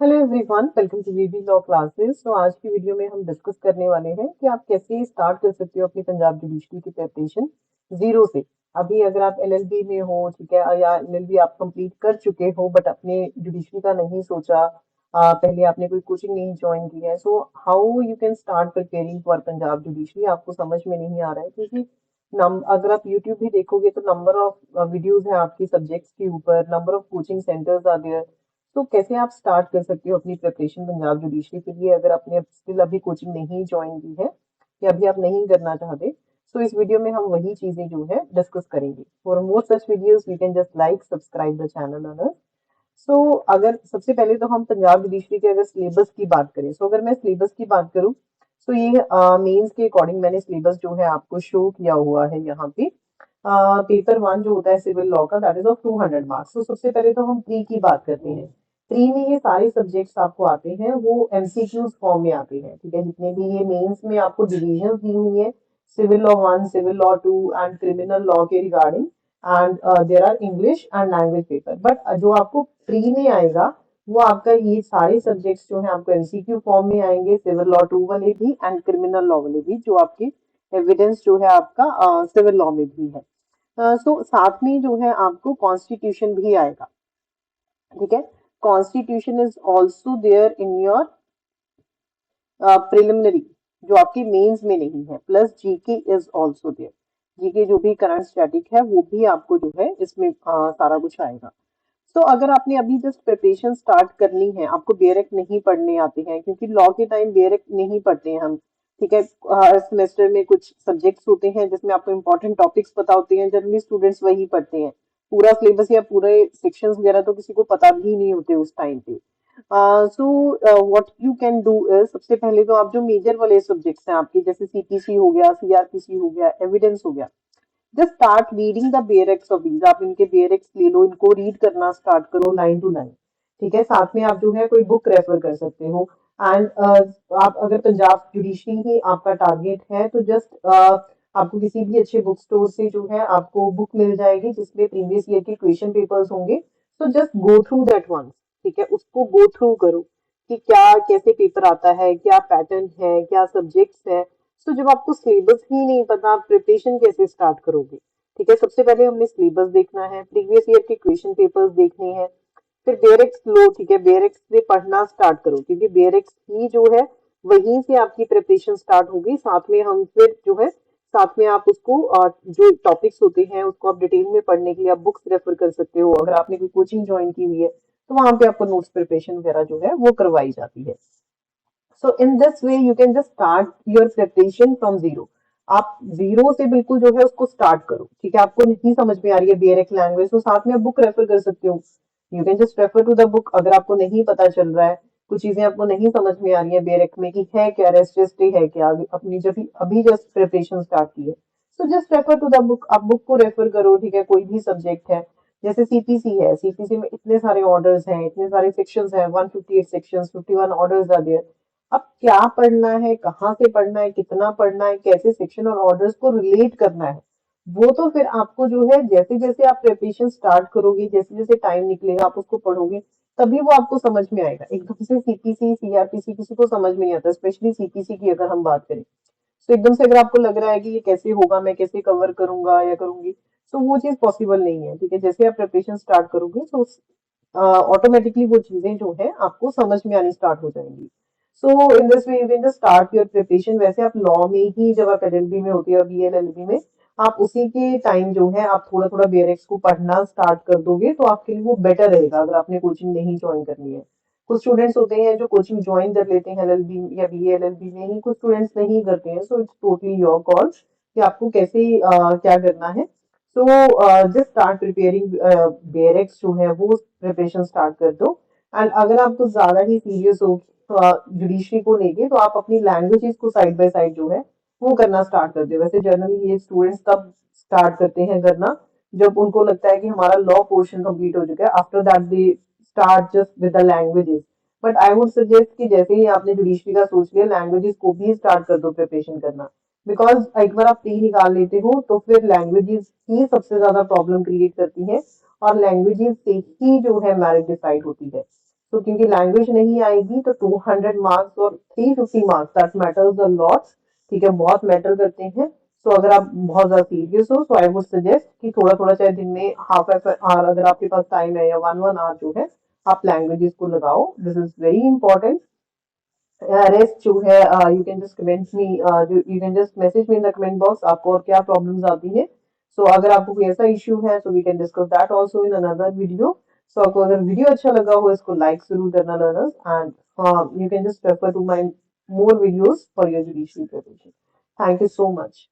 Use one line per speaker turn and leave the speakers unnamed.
Hello everyone, welcome to VB law classes. तो आज की वीडियो में हम डिस्कस करने वाले हैं कि आप कैसे स्टार्ट कर सकते हो अपनी पंजाब जुडिशरी की प्रिपरेशन जीरो से। अभी अगर आप एलएलबी में हो, ठीक है, या एलएलबी आप कंप्लीट कर चुके हो बट अपने जुडिशरी का नहीं सोचा, पहले आपने कोई कोचिंग नहीं ज्वाइन की है, so how you can start preparing for Punjab judiciary आपको समझ में नहीं आ रहा है, क्योंकि अगर आप यूट्यूब भी देखोगे तो नंबर ऑफ वीडियोज हैं आपकी सब्जेक्ट्स के ऊपर, number of coaching centres are there. तो कैसे आप स्टार्ट कर सकते हो अपनी प्रिपरेशन पंजाब जुडिशरी के लिए अगर आपने स्टिल अभी कोचिंग नहीं ज्वाइन की है या अभी आप नहीं करना चाहते। तो इस वीडियो में हम वही चीजें जो है डिस्कस करेंगे। For more such videos you can just like subscribe the channel on us. So अगर सबसे पहले तो हम पंजाब जुडिशरी के अगर सिलेबस की बात करें, सो अगर मैं सिलेबस की बात करूं, तो ये मेंस के अकॉर्डिंग मैंने सिलेबस जो है आपको शो किया हुआ है यहाँ पे। पेपर वन जो होता है सिविल लॉ का, दैट इज ऑफ 200 मार्क्स। तो सबसे पहले तो हम प्री की बात करते हैं। प्री में ये सारे सब्जेक्ट्स आपको आते हैं, वो एमसीक्यूज फॉर्म में आते हैं, ठीक है। जितने भी ये मेंस में आपको डिविजन दी हुई है, civil law one, civil law two and criminal law के regarding, and there are English and language paper. But जो आपको प्री में आएगा वो आपका ये सारे सब्जेक्ट्स जो है आपको एमसीक्यू फॉर्म में आएंगे, सिविल लॉ टू वाले भी एंड क्रिमिनल लॉ वाले भी, जो आपकी एविडेंस जो है आपका सिविल लॉ में भी है। सो साथ में जो है आपको कॉन्स्टिट्यूशन भी आएगा, ठीक है। Constitution is also there in your preliminary, जो आपके मेंस में नहीं है, plus GK is also there. GK जो भी करंट स्टैटिक है वो भी आपको जो है इसमें सारा कुछ आएगा। तो अगर आपने अभी जस्ट प्रिपरेशन स्टार्ट करनी है, आपको बेयरक नहीं पढ़ने आते हैं, क्योंकि लॉ के टाइम बेयरक नहीं पढ़ते हैं हम, ठीक है। हर सेमेस्टर में कुछ सब्जेक्ट्स होते हैं जिसमें आपको इंपॉर्टेंट टॉपिक्स पता होते हैं, जनरली स्टूडेंट्स वही पढ़ते हैं। पूरा सिलेबस या पूरे सेक्शंस वगैरह तो किसी को पता भी नहीं होते उस टाइम पे। So what you can do is, सबसे पहले तो आप जो मेजर वाले सब्जेक्ट्स हैं आपके, जैसे सीपीसी हो गया, सीआरपीसी हो गया, एविडेंस हो गया, just start reading the bare acts of these. आप इनके बेयरक्स ले लो, इनको रीड करना स्टार्ट करो लाइन टू लाइन, ठीक है। साथ में आप जो है कोई बुक रेफर कर सकते हो। एंड आप अगर पंजाब जुडिशरी ही आपका टारगेट है तो जस्ट आपको किसी भी अच्छे बुक स्टोर से जो है आपको बुक मिल जाएगी जिसमें प्रीवियस ईयर के क्वेश्चन पेपर्स होंगे। तो just go through that once, ठीक है, उसको गो थ्रू करो कि क्या कैसे पेपर आता है, क्या पैटर्न है, क्या सब्जेक्ट्स है। तो जब आपको सिलेबस ही नहीं पता, आप प्रिपरेशन कैसे स्टार्ट करोगे, ठीक है। सबसे पहले हमने सिलेबस देखना है, प्रीवियस ईयर के क्वेश्चन पेपर्स देखने हैं, फिर बेयरक्स लो, ठीक है। बेयरक्स से पढ़ना स्टार्ट करो, क्योंकि बेयरक्स ही जो है वहीं से आपकी प्रिपरेशन स्टार्ट होगी। साथ में हम फिर जो है साथ में आप उसको जो टॉपिक्स होते हैं उसको आप डिटेल में पढ़ने के लिए आप बुक्स रेफर कर सकते हो। अगर आपने कोई कोचिंग ज्वाइन की हुई है तो वहां पे आपको नोट्स प्रिपरेशन वगैरह जो है वो करवाई जाती है। So in this way you can just start your preparation from zero. आप जीरो से बिल्कुल जो है उसको स्टार्ट करो, ठीक है। आपको नहीं समझ में आ रही है बेयरक लैंग्वेज, तो साथ में आप बुक रेफर कर सकते हो। You can just refer to the book. अगर आपको नहीं पता चल रहा है, कुछ चीजें आपको नहीं समझ में आ रही है बेयरक में कि है क्या, रेस्टे है क्या, अपनी जब अभी जस्ट प्रिपरेशन स्टार्ट की है, तो just refer to the book. आप बुक को रेफर करो, ठीक है। कोई भी सब्जेक्ट है, जैसे सीपीसी है, सीपीसी में इतने सारे ऑर्डर्स हैं, इतने सारे सेक्शंस हैं, 158 सेक्शंस, 51 ऑर्डर्स आर देयर। अब क्या पढ़ना है, कहाँ से पढ़ना है, कितना पढ़ना है, कैसे सेक्शन और ऑर्डर्स को रिलेट करना है, वो तो फिर आपको जो है जैसे जैसे आप प्रिपरेशन स्टार्ट करोगे, जैसे जैसे टाइम निकलेगा आप उसको पढ़ोगे, तभी वो आपको समझ में आएगा। एकदम से सीपीसी सीआरपीसी किसी को समझ में नहीं आता, स्पेशली सीपीसी की अगर हम बात करें। तो एकदम से अगर आपको लग रहा है कि ये कैसे होगा, मैं कैसे कवर करूंगा या करूंगी, तो वो चीज पॉसिबल नहीं है, ठीक है। जैसे आप प्रिपरेशन स्टार्ट करोगे तो ऑटोमेटिकली वो चीजें जो है आपको समझ में आनी स्टार्ट हो जाएंगी। So in this way you can just start your preparation. वैसे आप लॉ में ही जब आप एलएलबी में होती है, बीएल एलएलबी में, आप उसी के टाइम जो है आप थोड़ा थोड़ा बेयरक्स को पढ़ना स्टार्ट कर दोगे तो आपके लिए वो बेटर रहेगा अगर आपने कोचिंग नहीं ज्वाइन करनी है। कुछ स्टूडेंट्स होते हैं जो कोचिंग ज्वाइन कर लेते हैं एलएलबी या बीए एलएलबी में ही, कुछ स्टूडेंट्स नहीं करते हैं। So it's totally your call कि आपको कैसे क्या करना है। सो जस्ट स्टार्ट प्रिपेयरिंग बेयरक्स जो है वो प्रिपरेशन स्टार्ट कर दो। एंड अगर आप कुछ ज्यादा ही सीरियस हो जुडिशरी को लेके, तो आप अपनी लैंग्वेजेस को साइड बाय साइड जो है वो करना स्टार्ट कर दो। वैसे जनरली ये स्टूडेंट्स तब स्टार्ट करते हैं करना जब उनको लगता है कि हमारा लॉ पोर्शन कंप्लीट हो चुका है। After that they start just with the languages. But I would suggest कि जैसे ही आपने जुडिशरी का सोच लिया, लैंग्वेजेस को भी स्टार्ट कर दो प्रिपरेशन करना। बिकॉज एक बार आप प्री निकाल लेते हो तो फिर लैंग्वेजेस ही सबसे ज्यादा प्रॉब्लम क्रिएट करती है, और लैंग्वेजेस से ही जो है मैरिज डिसाइड होती है। तो क्योंकि लैंग्वेज नहीं आएगी तो 200 मार्क्स और 350 marks that matters a lot, ठीक है, बहुत मैटर करते हैं। तो अगर आप बहुत ज्यादा सीरियस हो तो आई वुड सजेस्ट कि थोड़ा थोड़ा चाहे दिन में हाफ हाफ आवर अगर आपके पास टाइम है या वन आवर जो है आप लैंग्वेजेस को लगाओ, this is very important. Rest जो है you can just comment me, you can just message me in the comment box आपको और क्या प्रॉब्लम्स आती हैं। सो अगर आपको कोई ऐसा इश्यू है so we can discuss that also in another video. So आपको अगर वीडियो अच्छा लगा हो इसको लाइक जरूर करना learners, and you can just refer to my more videos for your judicial preparation. Thank you so much.